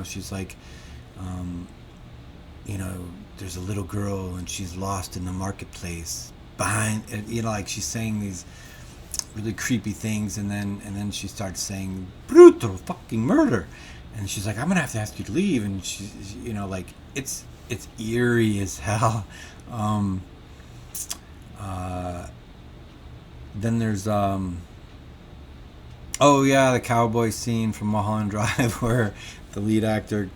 she's like, there's a little girl and she's lost in the marketplace behind, like she's saying these really creepy things, and then she starts saying brutal fucking murder, and she's like, I'm gonna have to ask you to leave, and she's, like, it's eerie as hell. um then there's oh yeah, the cowboy scene from Mulholland Drive where the lead actor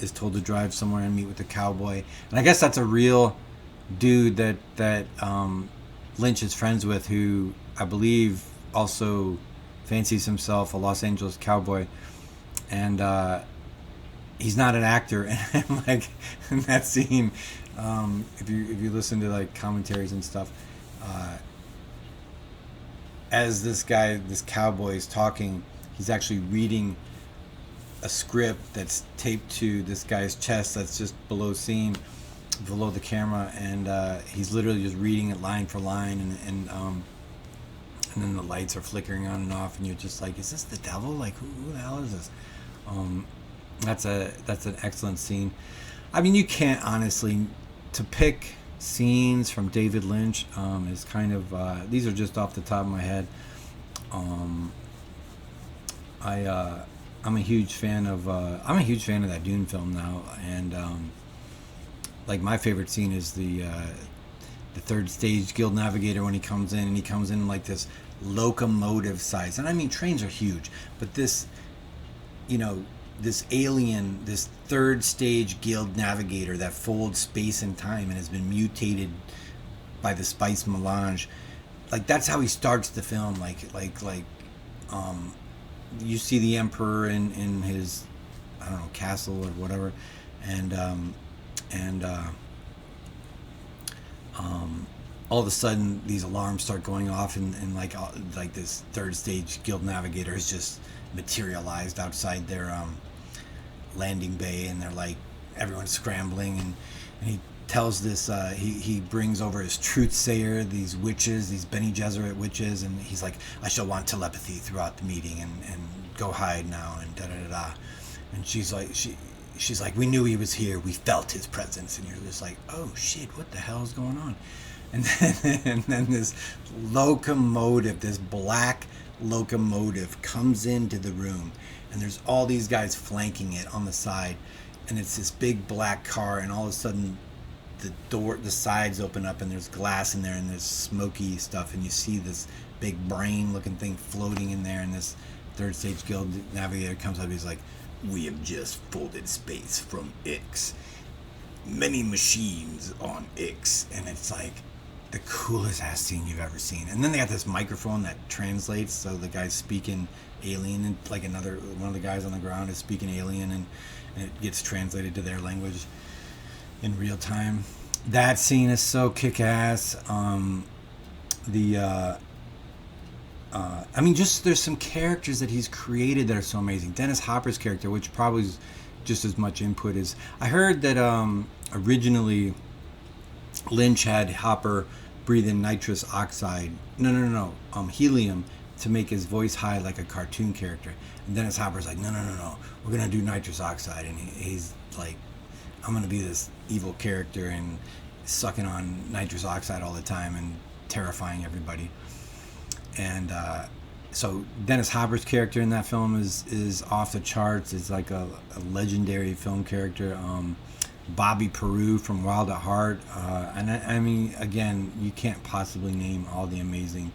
is told to drive somewhere and meet with the cowboy, and I guess that's a real dude that Lynch is friends with, who I believe also fancies himself a Los Angeles cowboy, and he's not an actor. And like in that scene, if you listen to like commentaries and stuff, as this cowboy is talking, he's actually reading a script that's taped to this guy's chest that's just below the camera, and he's literally just reading it line for line, and then the lights are flickering on and off, and you're just like, is this the devil? Like, who the hell is this? That's an excellent scene. I mean, you can't honestly, to pick scenes from David Lynch is kind of these are just off the top of my head. I'm a huge fan of that Dune film now, and like my favorite scene is the third stage guild navigator when he comes in like this locomotive size, and I mean trains are huge, but this alien, this third stage guild navigator that folds space and time and has been mutated by the spice melange, like that's how he starts the film. You see the emperor in his, I don't know, castle or whatever, and all of a sudden these alarms start going off, and like this third stage guild navigator is just materialized outside their landing bay, and they're like, everyone's scrambling, and he tells this he brings over his truth sayer, these witches, these Bene Gesserit witches, and he's like, I shall want telepathy throughout the meeting, and go hide now, and da da da da. And she's like, we knew he was here, we felt his presence, and you're just like, oh shit, what the hell is going on? And then this locomotive, this black locomotive comes into the room, and there's all these guys flanking it on the side, and it's this big black car, and all of a sudden the sides open up, and there's glass in there, and there's smoky stuff, and you see this big brain looking thing floating in there, and this third stage guild navigator comes up. He's like, we have just folded space from Ix, many machines on Ix, and it's like the coolest ass scene you've ever seen. And then they got this microphone that translates, so the guy's speaking alien, and like one of the guys on the ground is speaking alien, and it gets translated to their language in real time. That scene is so kick-ass. I mean, just there's some characters that he's created that are so amazing. Dennis Hopper's character, which probably is just as much input as I heard that originally Lynch had Hopper breathe in nitrous oxide, helium, to make his voice high like a cartoon character. And Dennis Hopper's like, no, we're gonna do nitrous oxide, and he's like, I'm gonna be this evil character and sucking on nitrous oxide all the time and terrifying everybody. And so Dennis Hopper's character in that film is off the charts. It's like a legendary film character. Bobby Peru from Wild at Heart, and I mean, again, you can't possibly name all the amazing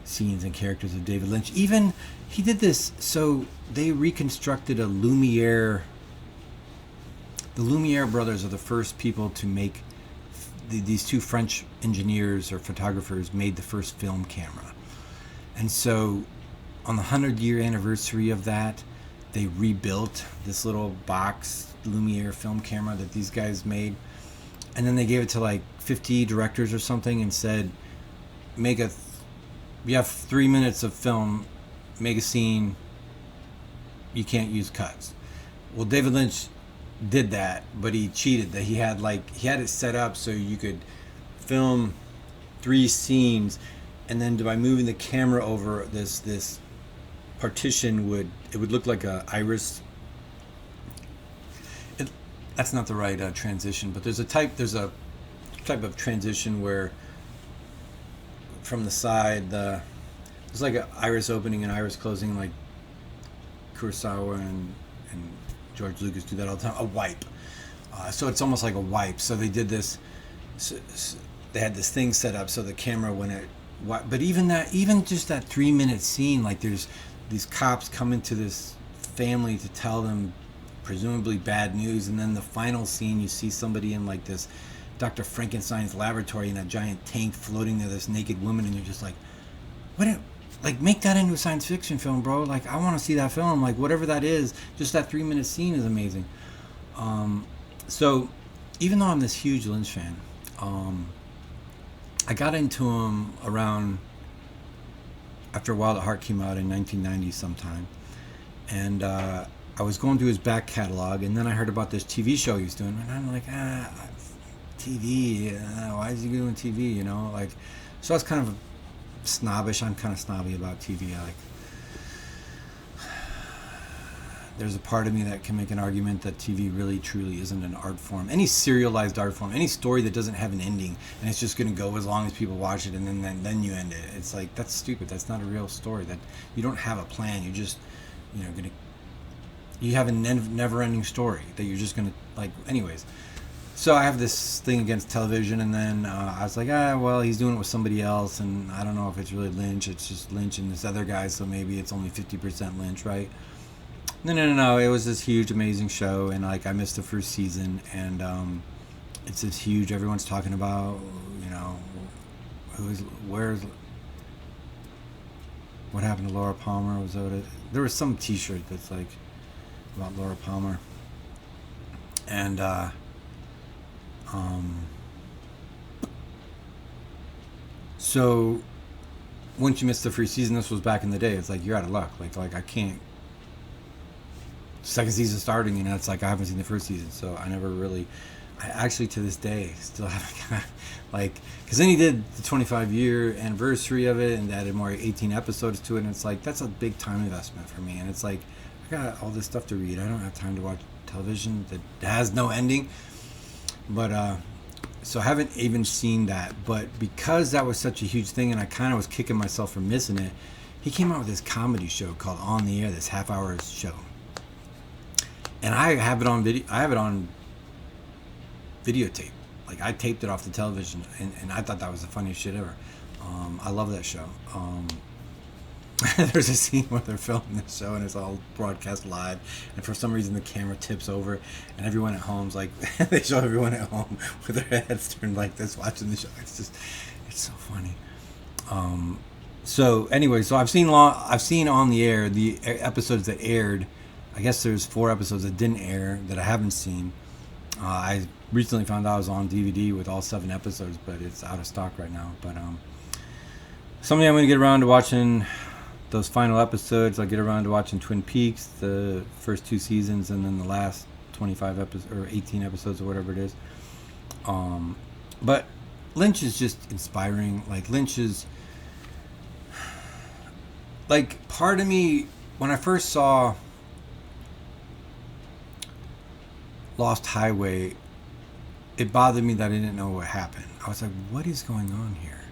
scenes and characters of David Lynch. Even he did this, so they reconstructed a Lumiere. The Lumiere brothers are the first people to make these two French engineers or photographers made the first film camera. And so on the 100-year anniversary of that, they rebuilt this little box Lumiere film camera that these guys made, and then they gave it to like 50 directors or something and said, you have 3 minutes of film, make a scene, you can't use cuts. Well, David Lynch did that, but he cheated. That he had it set up so you could film 3 scenes, and then by moving the camera over this partition, it would look like a iris that's not the right transition, but there's a type of transition where from the side it's like an iris opening and iris closing, like Kurosawa and George Lucas do that all the time. A wipe. So it's almost like a wipe. So they did this. They had this thing set up so the camera when it. But even just that 3-minute scene, like there's these cops come into this family to tell them presumably bad news, and then the final scene you see somebody in like this Dr. Frankenstein's laboratory in a giant tank floating to this naked woman, and you're just like, like make that into a science fiction film, bro. Like I want to see that film. Like whatever that is, just that 3-minute scene is amazing. So even though I'm this huge Lynch fan, I got into him around after Wild at Heart came out in 1990 sometime, and I was going through his back catalog, and then I heard about this TV show he was doing, and I'm like, TV, why is he doing TV, you know, like, so I was kind of snobbish. I'm kind of snobby about TV. There's a part of me that can make an argument that TV really truly isn't an art form. Any serialized art form, any story that doesn't have an ending and it's just going to go as long as people watch it and then you end it. It's like, that's stupid. That's not a real story. That you don't have a plan. You just, you have a never-ending story that you're just going to, like, anyways. So I have this thing against television, and then I was like, well, he's doing it with somebody else, and I don't know if it's really Lynch. It's just Lynch and this other guy, so maybe it's only 50% Lynch, right? No. It was this huge, amazing show, and like I missed the first season, and it's this huge. Everyone's talking about, what happened to Laura Palmer? Was that what there was some T-shirt that's like about Laura Palmer, and so once you miss the first season, this was back in the day. It's like you're out of luck. Like I can't. Second season starting, it's like I haven't seen the first season, so I never really. I actually to this day still haven't got, like, because then he did the 25-year anniversary of it and added more 18 episodes to it, and it's like that's a big time investment for me, and it's like I got all this stuff to read. I don't have time to watch television that has no ending, but so I haven't even seen that. But because that was such a huge thing, and I kind of was kicking myself for missing it, he came out with this comedy show called On the Air, this half-hour show. And I have it on video. I have it on videotape. Like I taped it off the television, and I thought that was the funniest shit ever. I love that show. There's a scene where they're filming this show, and it's all broadcast live. And for some reason, the camera tips over, and everyone at home's like, they show everyone at home with their heads turned like this, watching the show. It's so funny. So anyway, so I've seen On the Air the episodes that aired. I guess there's 4 episodes that didn't air that I haven't seen. I recently found out I was on DVD with all 7 episodes, but it's out of stock right now. But someday I'm going to get around to watching those final episodes. I'll get around to watching Twin Peaks, the first 2 seasons, and then the last 25 episodes or 18 episodes or whatever it is. But Lynch is just inspiring. Like Lynch is, like, part of me when I first saw Lost Highway, it bothered me that I didn't know what happened. I was like, what is going on here?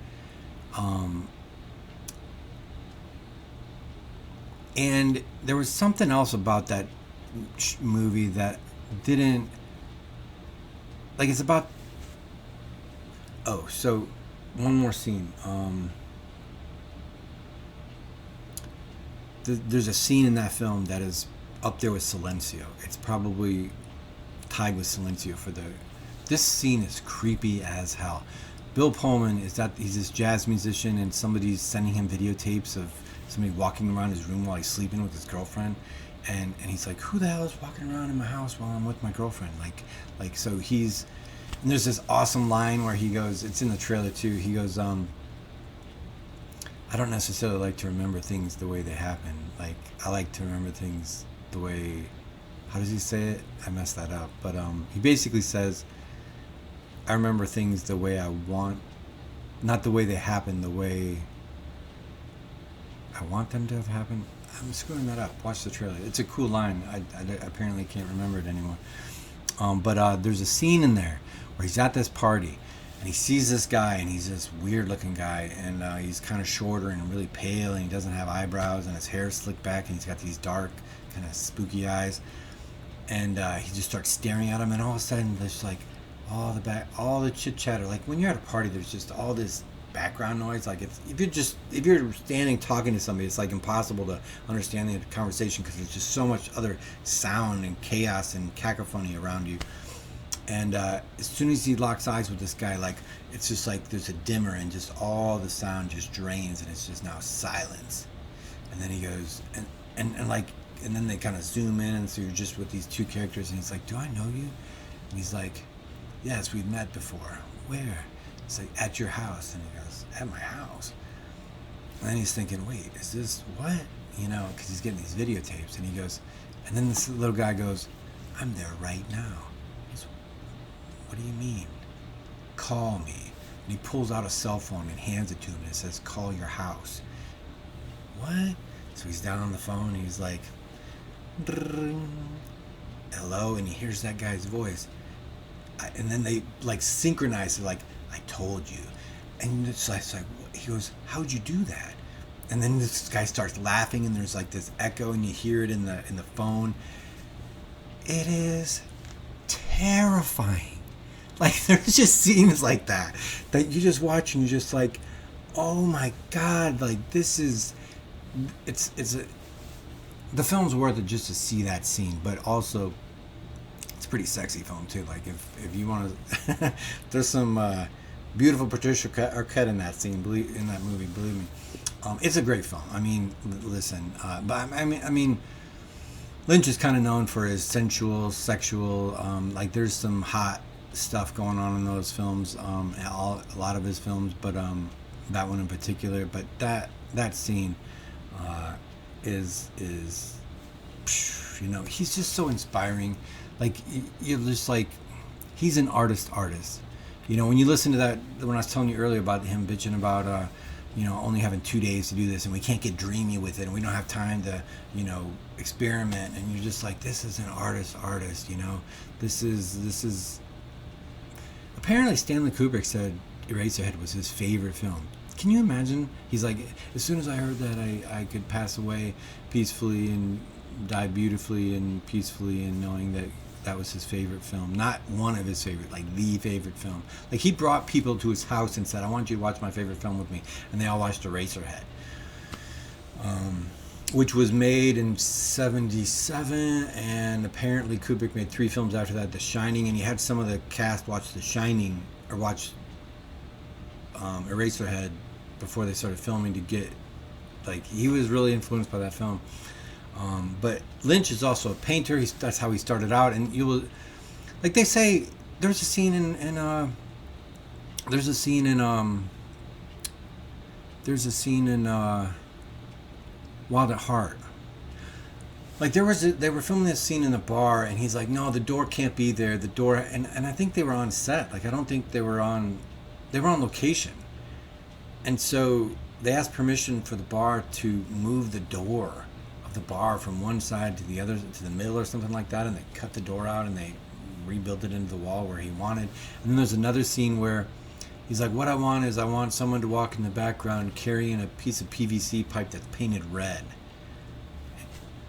And there was something else about that movie that didn't, like, it's about, so one more scene. There's a scene in that film that is up there with Silencio. It's probably tied with Silencio for this scene is creepy as hell. Bill Pullman he's this jazz musician, and somebody's sending him videotapes of somebody walking around his room while he's sleeping with his girlfriend, and he's like, who the hell is walking around in my house while I'm with my girlfriend? Like so he's, and there's this awesome line where he goes, it's in the trailer too, he goes, I don't necessarily like to remember things the way they happen. Like I like to remember things the way, how does he say it? I messed that up. But he basically says, I remember things the way I want, not the way they happen, the way I want them to have happened. I'm screwing that up. Watch the trailer. It's a cool line. I apparently can't remember it anymore. But there's a scene in there where he's at this party and he sees this guy, and he's this weird looking guy, and he's kind of shorter and really pale, and he doesn't have eyebrows, and his hair's slicked back, and he's got these dark kind of spooky eyes, and he just starts staring at him, and all of a sudden there's like all the chit chatter. Like when you're at a party, there's just all this background noise. Like if you're standing talking to somebody, it's like impossible to understand the conversation because there's just so much other sound and chaos and cacophony around you. And as soon as he locks eyes with this guy, like it's just like there's a dimmer, and just all the sound just drains, and it's just now silence. And then he goes and then they kind of zoom in, and so you're just with these two characters, and he's like, "Do I know you?" And he's like, "Yes, we've met before." "Where?" It's like, "At your house." And he goes, "At my house?" And then he's thinking, "Wait, is this what?" Because he's getting these videotapes, and he goes, and then this little guy goes, "I'm there right now." "What do you mean?" "Call me." And he pulls out a cell phone and hands it to him, and it says, "Call your house." "What?" So he's down on the phone, and he's like, "Hello," and he hears that guy's voice. And then they like synchronize. They're like, "I told you." And it's like he goes, "How'd you do that?" And then this guy starts laughing, and there's like this echo, and you hear it in the phone. It is terrifying. Like there's just scenes like that you just watch, and you're just like, oh my god, like this is the film's worth it just to see that scene. But also it's a pretty sexy film too. Like if you want to there's some beautiful Patricia Arquette in that scene, in that movie, believe me. It's a great film. I mean, listen, but I mean Lynch is kind of known for his sensual, sexual, like there's some hot stuff going on in those films, a lot of his films, but that one in particular. But that scene is he's just so inspiring. Like you're just like, he's an artist. When you listen to that, when I was telling you earlier about him bitching about only having 2 days to do this, and we can't get dreamy with it, and we don't have time to experiment, and you're just like, this is an artist. This is apparently Stanley Kubrick said Eraserhead was his favorite film. Can you imagine? He's like, as soon as I heard that I could pass away peacefully and die beautifully and peacefully, and knowing that was his favorite film, not one of his favorite, like the favorite film. Like he brought people to his house and said, "I want you to watch my favorite film with me," and they all watched Eraserhead, which was made in '77, and apparently Kubrick made 3 films after that, The Shining, and he had some of the cast watch The Shining or watch Eraserhead before they started filming to get, like, he was really influenced by that film. But Lynch is also a painter. That's how he started out, and you will, like they say, there's a scene in Wild at Heart. Like they were filming this scene in a bar, and he's like, "No, the door can't be there. The door," and I think they were on set. Like I don't think they were on location, and so they asked permission for the bar to move the door of the bar from one side to the other, to the middle or something like that, and they cut the door out and they rebuilt it into the wall where he wanted. And then there's another scene where he's like, "What I want someone to walk in the background carrying a piece of PVC pipe that's painted red."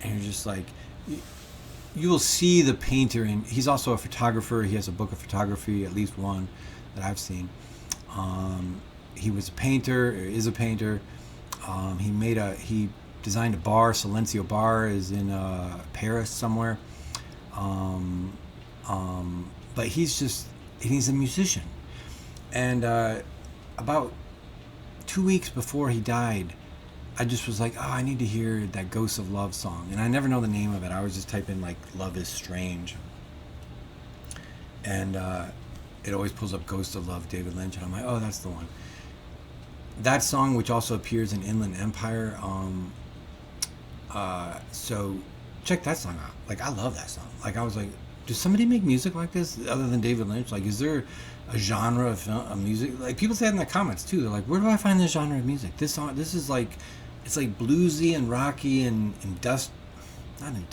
And you're just like, you will see the painter, and he's also a photographer. He has a book of photography, at least one that I've seen. He was a painter, or is a painter. He designed a bar. Silencio Bar is in Paris somewhere. But he's a musician. And about 2 weeks before he died, I just was like, I need to hear that Ghosts of Love song. And I never know the name of it. I was just typing like Love is Strange. And it always pulls up Ghosts of Love, David Lynch. And I'm like, oh, that's the one. That song, which also appears in Inland Empire. So check that song out. Like, I love that song. Like, I was like, does somebody make music like this other than David Lynch? Like, is there a genre of music? Like, people say that in the comments too. They're like, where do I find this genre of music? This song, this is like, it's like bluesy and rocky and not